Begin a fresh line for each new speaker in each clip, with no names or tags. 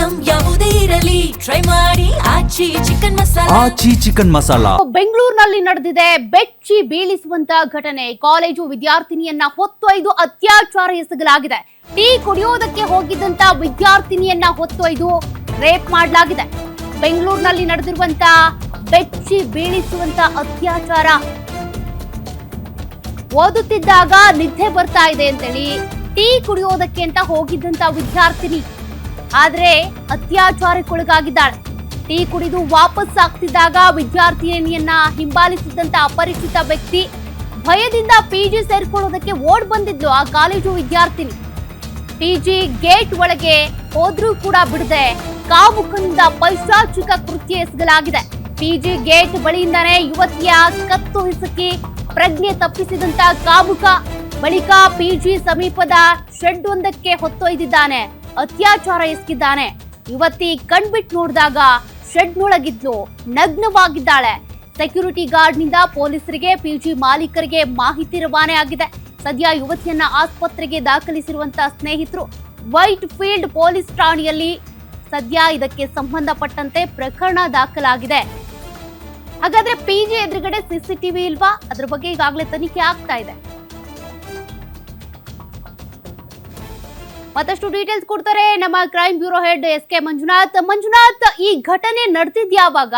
Item ಯಾವುದೇ ಇರಲಿ try ಮಾಡಿ ಆಚಿ ಚಿಕನ್ ಮಸಾಲಾ.
ಬೆಂಗಳೂರಿನಲ್ಲಿ ನಡೆದಿದೆ ಬೆಚ್ಚಿ ಬೀಳಿಸುವಂತ ಘಟನೆ. ಕಾಲೇಜು ವಿದ್ಯಾರ್ಥಿನಿಯನ್ನ ಹೊತ್ತೊಯ್ದು ಅತ್ಯಾಚಾರ ಎಸಗಲಾಗಿದೆ. ಟೀ ಕುಡಿಯೋದಕ್ಕೆ ಹೋಗಿದ್ದಂತ ವಿದ್ಯಾರ್ಥಿನಿಯನ್ನ ಹೊತ್ತೊಯ್ದು ರೇಪ್ ಮಾಡಲಾಗಿದೆ. ಬೆಂಗಳೂರಿನಲ್ಲಿ ನಡೆದಿರುವಂತ ಬೆಚ್ಚಿ ಬೀಳಿಸುವಂತ ಅತ್ಯಾಚಾರ. ಓದುತ್ತಿದ್ದಾಗ ನಿದ್ದೆ ಬರ್ತಾ ಇದೆ ಅಂತೇಳಿ ಟೀ ಕುಡಿಯೋದಕ್ಕೆ ಅಂತ ಹೋಗಿದ್ದಂತ ವಿದ್ಯಾರ್ಥಿನಿ ಆದ್ರೆ ಅತ್ಯಾಚಾರಕ್ಕೊಳಗಾಗಿದ್ದಾಳೆ. ಟೀ ಕುಡಿದು ವಾಪಸ್ ಆಗ್ತಿದ್ದಾಗ ವಿದ್ಯಾರ್ಥಿನಿಯನ್ನ ಹಿಂಬಾಲಿಸಿದಂತ ಅಪರಿಚಿತ ವ್ಯಕ್ತಿ ಭಯದಿಂದ ಪಿಜಿ ಸೇರ್ಕೊಳ್ಳೋದಕ್ಕೆ ಓಡ್ ಬಂದಿದ್ಲು. ಆ ಕಾಲೇಜು ವಿದ್ಯಾರ್ಥಿನಿ ಪಿಜಿ ಗೇಟ್ ಒಳಗೆ ಹೋದ್ರೂ ಕೂಡ ಬಿಡದೆ ಕಾಮುಕನಿಂದ ಪೈಶಾಚಿಕ ಕೃತ್ಯ ಎಸಗಲಾಗಿದೆ. ಪಿಜಿ ಗೇಟ್ ಬಳಿಯಿಂದಾನೇ ಯುವತಿಯ ಕತ್ತು ಹಿಸುಕಿ ಪ್ರಜ್ಞೆ ತಪ್ಪಿಸಿದಂತ ಕಾಮುಕ ಬಳಿಕ ಪಿಜಿ ಸಮೀಪದ ಶೆಡ್ ಒಂದಕ್ಕೆ ಹೊತ್ತೊಯ್ದಿದ್ದಾನೆ. ಅತ್ಯಾಚಾರ ಎಸಗಿದ್ದಾನೆ. ಯುವತಿ ಕಣ್ಬಿಟ್ಟು ನೋಡಿದಾಗ ಶೆಡ್ನೊಳಗಿದ್ಲು, ನಗ್ನವಾಗಿದ್ದಾಳೆ. ಸೆಕ್ಯೂರಿಟಿ ಗಾರ್ಡ್ ನಿಂದ ಪೊಲೀಸರಿಗೆ, ಪಿಜಿ ಮಾಲೀಕರಿಗೆ ಮಾಹಿತಿ ರವಾನೆ ಆಗಿದೆ. ಸದ್ಯ ಯುವತಿಯನ್ನ ಆಸ್ಪತ್ರೆಗೆ ದಾಖಲಿಸಿರುವಂತಹ ಸ್ನೇಹಿತರು ವೈಟ್ ಫೀಲ್ಡ್ ಪೊಲೀಸ್ ಠಾಣೆಯಲ್ಲಿ ಸದ್ಯ ಇದಕ್ಕೆ ಸಂಬಂಧಪಟ್ಟಂತೆ ಪ್ರಕರಣ ದಾಖಲಾಗಿದೆ. ಹಾಗಾದ್ರೆ ಪಿಜಿ ಎದುರುಗಡೆ ಸಿಸಿಟಿವಿ ಇಲ್ವಾ? ಅದ್ರ ಬಗ್ಗೆ ಈಗಾಗಲೇ ತನಿಖೆ ಆಗ್ತಾ ಇದೆ. ಮತ್ತಷ್ಟು ಡೀಟೇಲ್ಸ್ ಕೊಡ್ತಾರೆ ನಮ್ಮ crime bureau head SK. Manjunath, ಈ ಘಟನೆ ನಡೆದಿದ್ಯಾವಾಗ?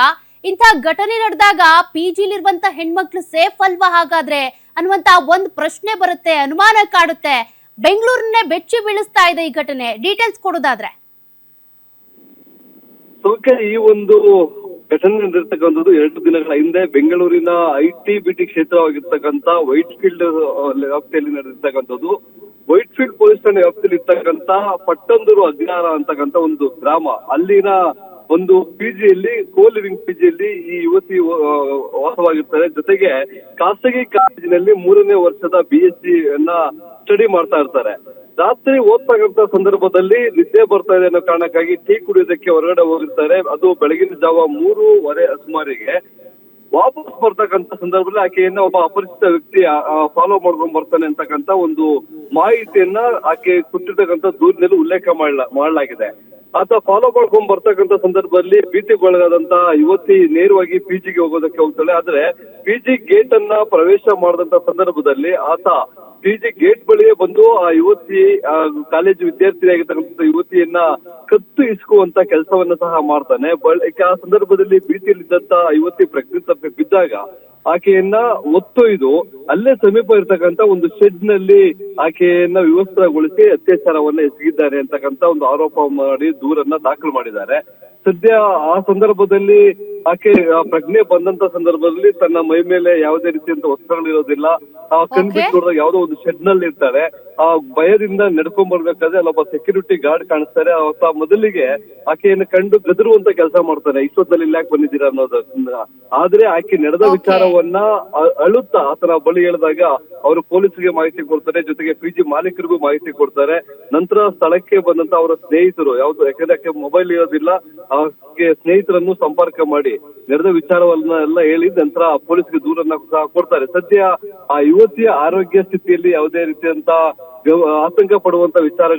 ಇಂಥ ಘಟನೆ ನಡೆದಾಗ ಪಿಜಿಲಿರುವಂತ ಹೆಣ್ಮಕ್ಳು ಸೇಫ್ ಅಲ್ವಾ ಹಾಗಾದ್ರೆ ಅನ್ನುವಂತ ಒಂದು ಪ್ರಶ್ನೆ ಬರುತ್ತೆ, ಅನುಮಾನ ಕಾಡುತ್ತೆ. ಬೆಂಗಳೂರನ್ನೇ ಬೆಚ್ಚಿ ಬೀಳಿಸ್ತಾ ಇದೆ ಈ ಘಟನೆ. ಡೀಟೇಲ್ಸ್ ಕೊಡೋದಾದ್ರೆ
ಈ ಒಂದು ಘಟನೆ ನಡೆದಿರ್ತಕ್ಕಂಥದ್ದು 2 ದಿನಗಳ ಹಿಂದೆ ಬೆಂಗಳೂರಿನ ಐಟಿ-ಬಿಟಿ ಕ್ಷೇತ್ರವಾಗಿರ್ತಕ್ಕಂಥ ವೈಟ್ ಫೀಲ್ಡ್ ವ್ಯಾಪ್ತಿಯಲ್ಲಿ ನಡೆದಿರ್ತಕ್ಕಂಥದ್ದು. ವೈಟ್ ಫೀಲ್ಡ್ ಪೊಲೀಸ್ ಠಾಣೆ ವ್ಯಾಪ್ತಿಯಲ್ಲಿ ಇರ್ತಕ್ಕಂಥ ಪಟ್ಟಂದೂರು ಅಗ್ರಹಾರ ಅಂತಕ್ಕಂಥ ಒಂದು ಗ್ರಾಮ. ಅಲ್ಲಿನ ಒಂದು ಪಿಜಿಯಲ್ಲಿ, ಕೋ ಲಿವಿಂಗ್ ಪಿಜಿಯಲ್ಲಿ ಈ ಯುವತಿ ವಾಸವಾಗಿರ್ತಾರೆ. ಜೊತೆಗೆ ಖಾಸಗಿ ಕಾಲೇಜಿನಲ್ಲಿ 3ನೇ ವರ್ಷದ BSc ಅನ್ನ ಸ್ಟಡಿ ಮಾಡ್ತಾ ಇರ್ತಾರೆ. ರಾತ್ರಿ ಓದ್ತಕ್ಕಂಥ ಸಂದರ್ಭದಲ್ಲಿ ನಿದ್ದೆ ಬರ್ತಾ ಇದೆ ಅನ್ನೋ ಕಾರಣಕ್ಕಾಗಿ ಟೀ ಕುಡಿಯೋದಕ್ಕೆ ಹೊರಗಡೆ ಹೋಗಿರ್ತಾರೆ. ಅದು ಬೆಳಗಿನ ಜಾವ 3:15 ಸುಮಾರಿಗೆ. ವಾಪಸ್ ಬರ್ತಕ್ಕಂಥ ಸಂದರ್ಭದಲ್ಲಿ ಆಕೆಯನ್ನ ಒಬ್ಬ ಅಪರಿಚಿತ ವ್ಯಕ್ತಿ ಫಾಲೋ ಮಾಡ್ಕೊಂಡ್ ಬರ್ತಾನೆ ಅಂತಕ್ಕಂಥ ಒಂದು ಮಾಹಿತಿಯನ್ನ ಆಕೆ ಕೊಟ್ಟಿರ್ತಕ್ಕಂಥ ದೂರಿನಲ್ಲಿ ಉಲ್ಲೇಖ ಮಾಡಲಾಗಿದೆ. ಆತ ಫಾಲೋ ಮಾಡ್ಕೊಂಡ್ ಬರ್ತಕ್ಕಂಥ ಸಂದರ್ಭದಲ್ಲಿ ಭೀತಿಗೊಳಗಾದಂತ ಯುವತಿ ನೇರವಾಗಿ ಪಿಜಿಗೆ ಹೋಗೋದಕ್ಕೆ ಹೋಗ್ತಾಳೆ. ಆದ್ರೆ ಪಿಜಿ ಗೇಟ್ ಅನ್ನ ಪ್ರವೇಶ ಮಾಡಿದಂತ ಸಂದರ್ಭದಲ್ಲಿ ಆತ ಪಿಜಿ ಗೇಟ್ ಬಳಿಯೇ ಬಂದು ಆ ಯುವತಿ, ಕಾಲೇಜು ವಿದ್ಯಾರ್ಥಿಯಾಗಿರ್ತಕ್ಕಂಥ ಯುವತಿಯನ್ನ ಕತ್ತು ಇಸ್ಕುವಂತ ಕೆಲಸವನ್ನ ಸಹ ಮಾಡ್ತಾನೆ. ಆ ಸಂದರ್ಭದಲ್ಲಿ ಭೀತಿಯಲ್ಲಿದ್ದಂತ ಯುವತಿ ಪ್ರಜ್ಞೆ ತಪ್ಪಿ ಬಿದ್ದಾಗ ಆಕೆಯನ್ನ ಒತ್ತೊಯ್ದು ಅಲ್ಲೇ ಸಮೀಪ ಇರ್ತಕ್ಕಂಥ ಒಂದು ಶೆಡ್ ನಲ್ಲಿ ಆಕೆಯನ್ನ ವಿವಸ್ತ್ರಗೊಳಿಸಿ ಅತ್ಯಾಚಾರವನ್ನ ಎಸಗಿದ್ದಾರೆ ಅಂತಕ್ಕಂಥ ಒಂದು ಆರೋಪ ಮಾಡಿ ದೂರನ್ನ ದಾಖಲು ಮಾಡಿದ್ದಾರೆ. ಸದ್ಯ ಆ ಸಂದರ್ಭದಲ್ಲಿ ಆಕೆ ಪ್ರಜ್ಞೆ ಬಂದಂತ ಸಂದರ್ಭದಲ್ಲಿ ತನ್ನ ಮೈ ಮೇಲೆ ಯಾವುದೇ ರೀತಿಯಂತ ವಸ್ತ್ರಗಳಿರೋದಿಲ್ಲ. ಕಣ್ಬಿಟ್ಟು ನೋಡಿದಾಗ ಯಾವುದೋ ಒಂದು ಶೆಡ್ ನಲ್ಲಿ ಇರ್ತಾರೆ. ಆ ಭಯದಿಂದ ನಡ್ಕೊಂಡ್ ಬರ್ಬೇಕಾದ್ರೆ ಅಲ್ಲೊಬ್ಬ ಸೆಕ್ಯೂರಿಟಿ ಗಾರ್ಡ್ ಕಾಣಿಸ್ತಾರೆ. ಆತ ಮೊದಲಿಗೆ ಆಕೆಯನ್ನು ಕಂಡು ಗದರುವಂತ ಕೆಲಸ ಮಾಡ್ತಾನೆ, ಇಷ್ಟೊತ್ತಲ್ಲಿ ಇಲ್ಲಿ ಯಾಕೆ ಬಂದಿದ್ದೀರಾ ಅನ್ನೋದನ್ನ. ಆದ್ರೆ ಆಕೆ ನಡೆದ ವಿಚಾರವನ್ನ ಅಳುತ್ತಾ ಆತನ ಬಳಿ ಹೇಳಿದಾಗ ಅವರು ಪೊಲೀಸರಿಗೆ ಮಾಹಿತಿ ಕೊಡ್ತಾರೆ, ಜೊತೆಗೆ ಪಿಜಿ ಮಾಲೀಕರಿಗೂ ಮಾಹಿತಿ ಕೊಡ್ತಾರೆ. ನಂತರ ಸ್ಥಳಕ್ಕೆ ಬಂದಂತ ಅವರ ಸ್ನೇಹಿತರು ಯಾಕಂದ್ರೆ ಆಕೆ ಮೊಬೈಲ್ ಇರೋದಿಲ್ಲ, ಆಕೆ ಸ್ನೇಹಿತರನ್ನು ಸಂಪರ್ಕ ಮಾಡಿ ನಡೆದ ವಿಚಾರವನ್ನ ಎಲ್ಲ ಹೇಳಿ ನಂತರ ಪೊಲೀಸ್ಗೆ ದೂರನ್ನ ಕೊಡ್ತಾರೆ. ಸದ್ಯ ಆ ಯುವತಿಯ ಆರೋಗ್ಯ ಸ್ಥಿತಿಯಲ್ಲಿ ಯಾವುದೇ ರೀತಿಯಂತ ಆತಂಕ ಪಡುವಂತ ವಿಚಾರ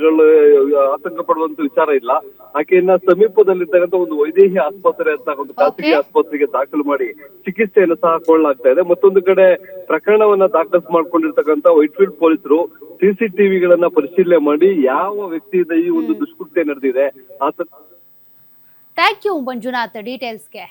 ಇಲ್ಲ. ಆಕೆಯನ್ನ ಸಮೀಪದಲ್ಲಿರ್ತಕ್ಕಂಥ ಒಂದು ವೈದೇಹಿ ಆಸ್ಪತ್ರೆ ಅಂತ ಒಂದು ಖಾಸಗಿ ಆಸ್ಪತ್ರೆಗೆ ದಾಖಲು ಮಾಡಿ ಚಿಕಿತ್ಸೆಯನ್ನು ಸಹ ಕೊಳ್ಳಲಾಗ್ತಾ ಇದೆ. ಮತ್ತೊಂದು ಕಡೆ ಪ್ರಕರಣವನ್ನ ದಾಖಲು ಮಾಡ್ಕೊಂಡಿರ್ತಕ್ಕಂಥ ವೈಟ್ ಫೀಲ್ಡ್ ಪೊಲೀಸರು CCTVಗಳನ್ನ ಪರಿಶೀಲನೆ ಮಾಡಿ ಯಾವ ವ್ಯಕ್ತಿಯಿಂದ ಈ ಒಂದು ದುಷ್ಕೃತ್ಯ ನಡೆದಿದೆ
ಥ್ಯಾಂಕ್ ಯು ಮಂಜುನಾಥ್ ಡೀಟೇಲ್ಸ್ಗೆ.